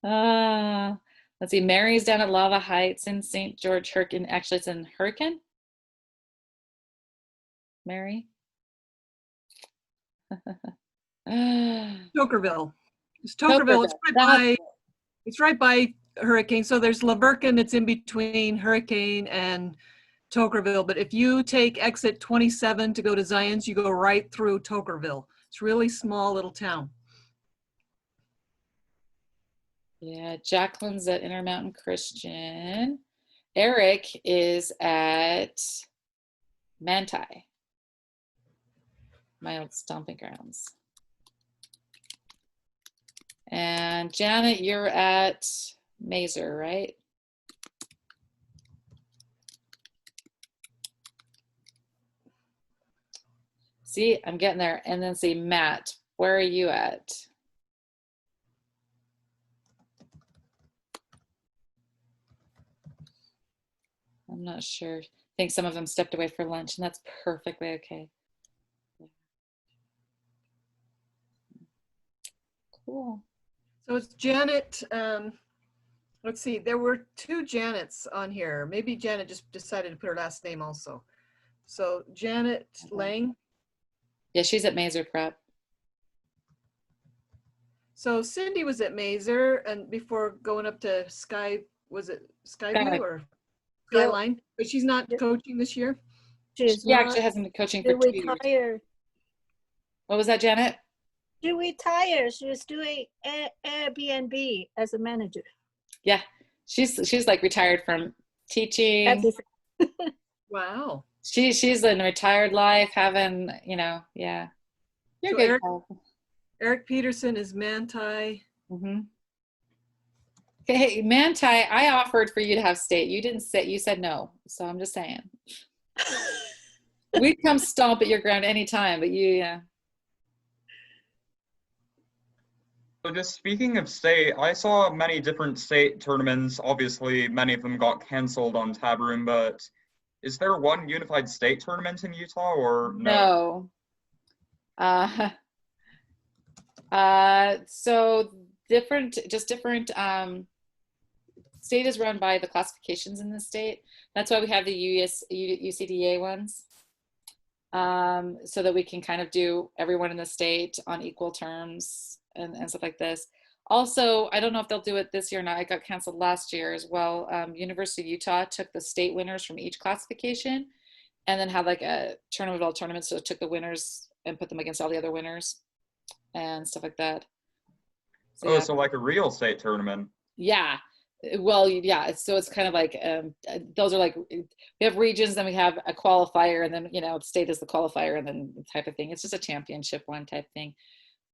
Let's see. Mary's down at Lava Heights in St. George, Hurricane. Actually, it's in Hurricane. Mary? Tokerville. It's Tokerville. It's right by Hurricane. So there's Lavercan. It's in between Hurricane and Tokerville. But if you take exit 27 to go to Zions, you go right through Tokerville. It's a really small little town. Yeah, Jacqueline's at Intermountain Christian. Eric is at Manti, my old stomping grounds. And Janet, you're at Mazer, right? See, I'm getting there. And then see, Matt, where are you at? I'm not sure. I think some of them stepped away for lunch, and that's perfectly okay. Cool. So it's Janet. Let's see. There were 2 Janets on here. Maybe Janet just decided to put her last name also. So Janet Lang. Yeah, she's at Mazer Prep. So Cindy was at Mazer, and before going up to was it Skyview or Skyline? But she's not coaching this year. She actually hasn't been coaching for 2 years. Retired. What was that, Janet? She retired. She was doing Airbnb as a manager. Yeah, she's like retired from teaching. Wow. She's in retired life, having, yeah. You're So good. Eric Peterson is Manti. Mm-hmm. Hey, Manti, I offered for you to have state. You didn't say, you said no. So I'm just saying. We'd come stomp at your ground anytime, but yeah. So just speaking of state, I saw many different state tournaments. Obviously, many of them got canceled on Tab Room, but is there one unified state tournament in Utah or no? No. So different state is run by the classifications in the state. That's why we have the UCDA ones. So that we can kind of do everyone in the state on equal terms and stuff like this. Also, I don't know if they'll do it this year or not. It got canceled last year as well. University of Utah took the state winners from each classification and then had like a tournament of all tournaments. So it took the winners and put them against all the other winners and stuff like that. So, yeah. So like a real state tournament. Yeah. Well, yeah. So it's kind of like, those are like, we have regions, then we have a qualifier, and then, the state is the qualifier, and then type of thing. It's just a championship one type thing.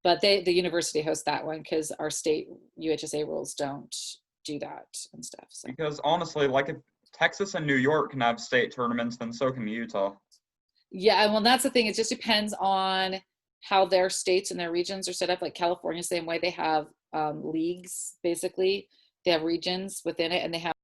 But the university hosts that one because our state UHSA rules don't do that and stuff. So. Because honestly, like if Texas and New York can have state tournaments, then so can Utah. Yeah, well, that's the thing. It just depends on how their states and their regions are set up. Like California, same way. They have leagues, basically. They have regions within it, and they have